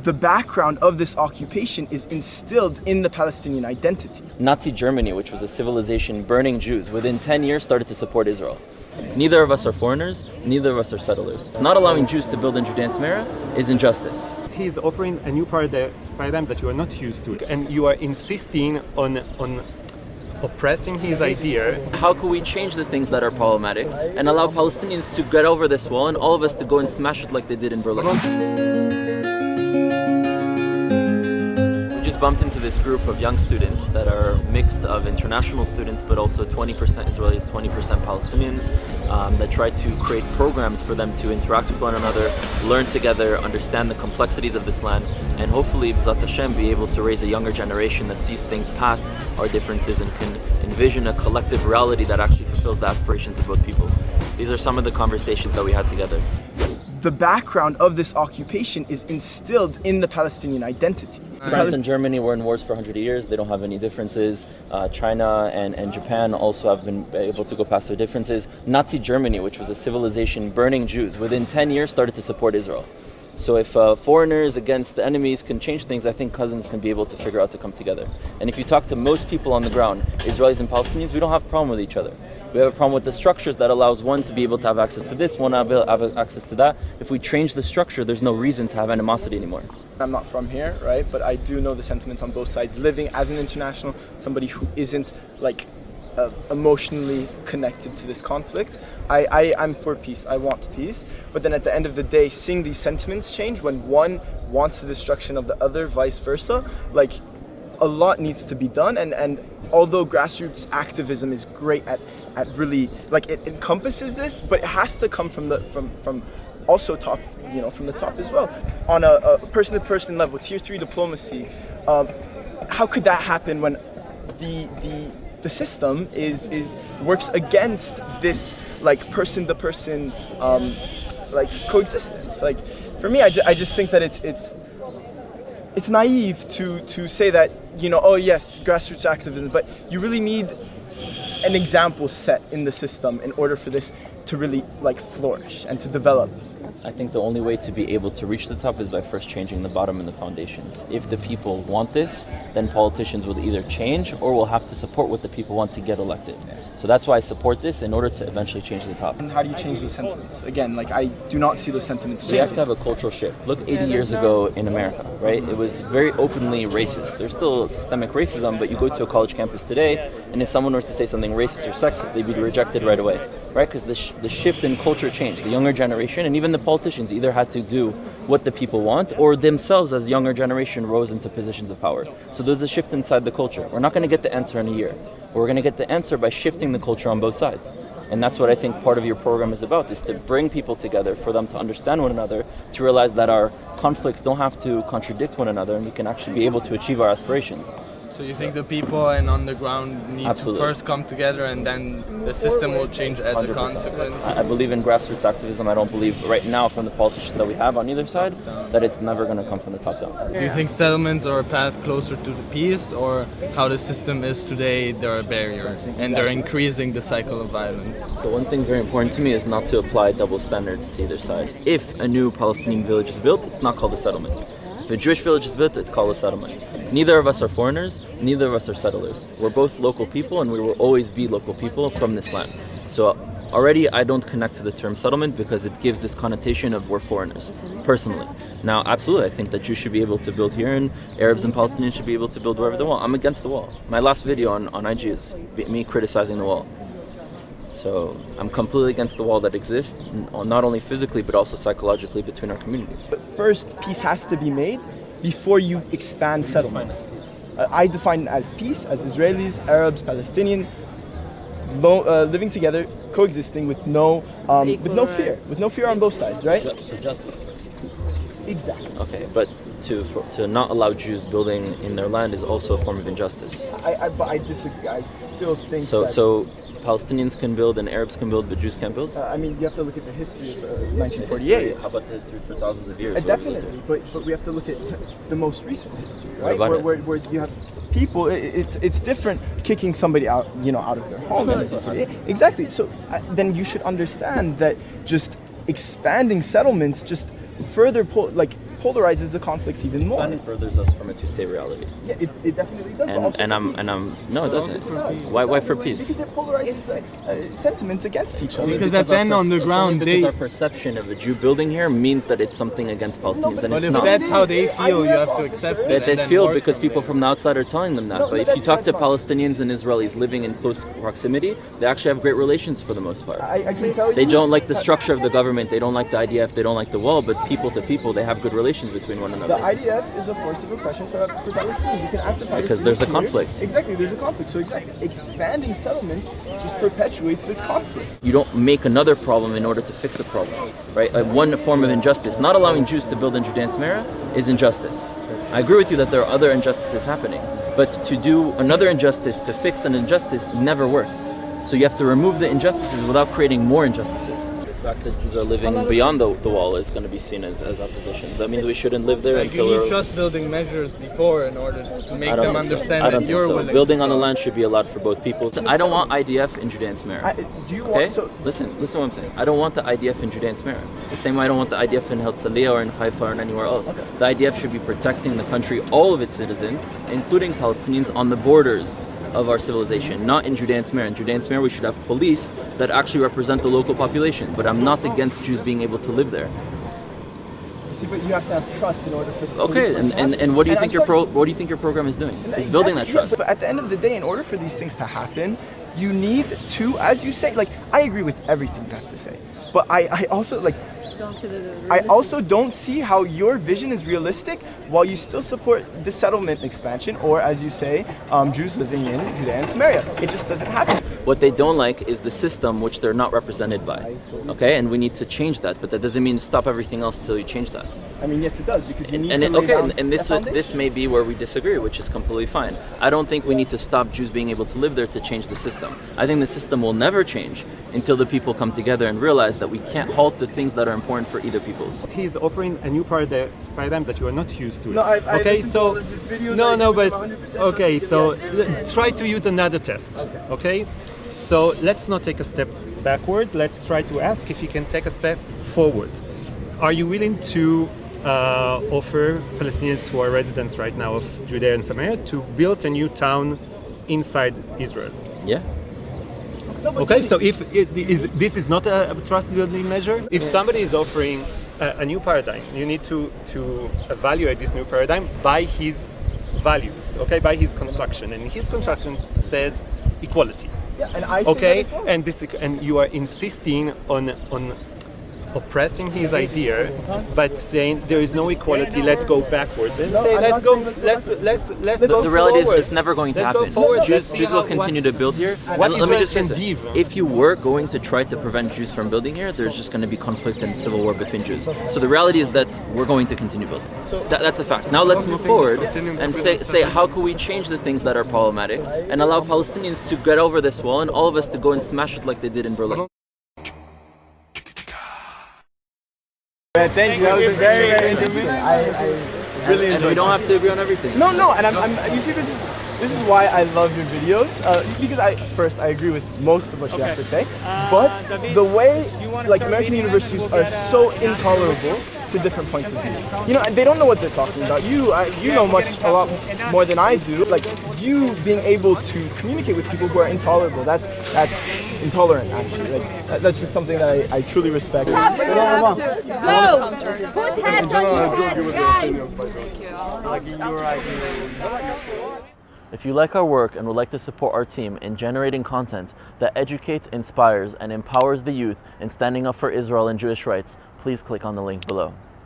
The background of this occupation is instilled in the Palestinian identity. Nazi Germany, which was a civilization burning Jews, within 10 years started to support Israel. Neither of us are foreigners, neither of us are settlers. Not allowing Jews to build in Judea and Samaria is injustice. He's offering a new paradigm that you are not used to, and you are insisting on oppressing his idea. How can we change the things that are problematic and allow Palestinians to get over this wall and all of us to go and smash it like they did in Berlin? Bumped into this group of young students that are mixed of international students, but also 20% Israelis, 20% Palestinians, that try to create programs for them to interact with one another, learn together, understand the complexities of this land, and hopefully, B'ezrat Hashem, be able to raise a younger generation that sees things past our differences and can envision a collective reality that actually fulfills the aspirations of both peoples. These are some of the conversations that we had together. The background of this occupation is instilled in the Palestinian identity. France and Germany were in wars for 100 years. They don't have any differences. China and Japan also have been able to go past their differences. Nazi Germany, which was a civilization burning Jews, within 10 years started to support Israel. So if foreigners against the enemies can change things, I think cousins can be able to figure out to come together. And if you talk to most people on the ground, Israelis and Palestinians, we don't have a problem with each other. We have a problem with the structures that allows one to be able to have access to this, one to have access to that. If we change the structure, there's no reason to have animosity anymore. I'm not from here, right? But I do know the sentiments on both sides. Living as an international, somebody who isn't like emotionally connected to this conflict, I'm for peace. I want peace. But then at the end of the day, seeing these sentiments change when one wants the destruction of the other, vice versa, like a lot needs to be done. And although grassroots activism is great at really, like, it encompasses this, but it has to come from also top, from the top as well. On a person-to-person level, tier 3 diplomacy, how could that happen when the system works against this like person-to-person like coexistence? Like, for me, I just think that it's naive to say that, oh yes, grassroots activism, but you really need an example set in the system in order for this to really like flourish and to develop. I think the only way to be able to reach the top is by first changing the bottom and the foundations. If the people want this, then politicians will either change or will have to support what the people want to get elected. So that's why I support this, in order to eventually change the top. And how do you change those sentiments? Again, like, I do not see those sentiments changing. We have to have a cultural shift. Look 80 years ago in America, right? It was very openly racist. There's still systemic racism, but you go to a college campus today, and if someone were to say something racist or sexist, they'd be rejected right away, right? Because the shift in culture changed. The younger generation, and even the politicians, either had to do what the people want, or themselves as younger generation rose into positions of power. So there's a shift inside the culture. We're not going to get the answer in a year. We're going to get the answer by shifting the culture on both sides. And that's what I think part of your program is about, is to bring people together, for them to understand one another, to realize that our conflicts don't have to contradict one another, and we can actually be able to achieve our aspirations. So you think the people and on the ground need to first come together, and then the system will change as 100%. A consequence? I believe in grassroots activism. I don't believe right now, from the politicians that we have on either side, that it's never going to come from the top down. Do you think settlements are a path closer to the peace, or how the system is today, they're a barrier and they're increasing the cycle of violence? So one thing very important to me is not to apply double standards to either side. If a new Palestinian village is built, it's not called a settlement. If a Jewish village is built, it's called a settlement. Neither of us are foreigners, neither of us are settlers. We're both local people, and we will always be local people from this land. So already I don't connect to the term settlement, because it gives this connotation of we're foreigners, personally. Now, absolutely, I think that Jews should be able to build here, and Arabs and Palestinians should be able to build wherever they want. I'm against the wall. My last video on IG is me criticizing the wall. So I'm completely against the wall that exists, not only physically, but also psychologically between our communities. But first, peace has to be made before you expand settlements. I define it as peace, as Israelis, Arabs, Palestinian, living together, coexisting with no fear on both sides, right? So justice first. Exactly. Okay, but to not allow Jews building in their land is also a form of injustice. But I disagree. I still think so Palestinians can build and Arabs can build, but Jews can't build? I mean, you have to look at the history of 1948. How about the history for thousands of years? Definitely, but we have to look at the most recent history, right? Where you have people, it's different kicking somebody out, out of their home. Exactly. So then you should understand that just expanding settlements just further polarizes the conflict even more. Expanding furthers us from a two-state reality. Yeah, it definitely does. No, it doesn't. Why for peace? Because it polarizes sentiments against each other. Because at the end on the ground, our perception of a Jew building here means that it's something against Palestinians, and but it's if not. that's how they feel, you have to accept it. That they and feel work because from people there. from the outside are telling them that. No, But if you talk to Palestinians and Israelis living in close proximity, they actually have great relations for the most part. I can tell you. They don't like the structure of the government, they don't like the IDF, they don't like the wall, but people to people, they have good relations between one another. The IDF is a force of oppression for Palestinians. You can ask the Palestinians. Because there's a here. conflict. Exactly, there's a conflict. So expanding settlements just perpetuates this conflict. You don't make another problem in order to fix a problem, right? One form of injustice, not allowing Jews to build in Judea and Samaria, is injustice. I agree with you that there are other injustices happening, but to do another injustice to fix an injustice never works. So you have to remove the injustices without creating more injustices. The fact that Jews are living beyond the wall is going to be seen as opposition. That means we shouldn't live there Like until... you need trust building measures before in order to make them understand I don't that think you're so. willing. Building to on the go. land should be allowed for both people. I don't want IDF in Judea and Samaria. Do you Okay? want so? Listen what I'm saying. I don't want the IDF in Judea and Samaria. The same way I don't want the IDF in Herzliya or in Haifa or anywhere else. The IDF should be protecting the country, all of its citizens, including Palestinians on the borders of our civilization, not in Judea and Samaria. In Judea and Samaria, we should have police that actually represent the local population. But I'm not against Jews being able to live there. See, but you have to have trust in order for this. Okay, and what do you think what do you think your program is doing? It's building that trust. But at the end of the day, in order for these things to happen, you need to, as you say, like I agree with everything you have to say, but I also like. I also don't see how your vision is realistic while you still support the settlement expansion or, as you say, Jews living in Judea and Samaria. It just doesn't happen. What they don't like is the system which they're not represented by. Okay, and we need to change that, but that doesn't mean stop everything else till you change that. I mean, yes, it does, because you need And to lay down this may be where we disagree, which is completely fine. I don't think we need to stop Jews being able to live there to change the system. I think the system will never change until the people come together and realize that we can't halt the things that are important for either peoples. He's offering a new paradigm that you are not used to. No, I okay, listened to so all of his videos. no, but 100% okay, so yeah. try to use another test. Okay, so let's not take a step backward. Let's try to ask if you can take a step forward. Are you willing to offer Palestinians who are residents right now of Judea and Samaria to build a new town inside Israel? Yeah. Okay, so if this is not a trust-building measure, if somebody is offering a new paradigm, you need to evaluate this new paradigm by his values, okay, by his construction, and his construction says equality. Yeah, and I say Okay, that as well. and you are insisting on oppressing his idea, but saying there is no equality. Let's go backward. Then say I'm let's not go. saying Let's The go reality forward. is it's never going to Let's happen. go forward. Jews Let's see will how- continue to build here. what And let me Israel just say can this. give. If you were going to try to prevent Jews from building here, there's just going to be conflict and civil war between Jews. So the reality is that we're going to continue building. That's a fact. Now let's move forward and say how can we change the things that are problematic and allow Palestinians to get over this wall and all of us to go and smash it like they did in Berlin. Thank you. That was very, very interesting. I really And enjoyed we don't it. have to agree on everything. No, and I'm. You see, this is why I love your videos. Because I agree with most of what you have to say, but the way like American universities are so intolerable to different points of view. You know, and they don't know what they're talking about. You know a lot more than I do. Like you being able to communicate with people who are intolerable. That's intolerant, actually. Like that's just something that I truly respect. Go! Put heads on your head, guys! If you like our work and would like to support our team in generating content that educates, inspires, and empowers the youth in standing up for Israel and Jewish rights, please click on the link below.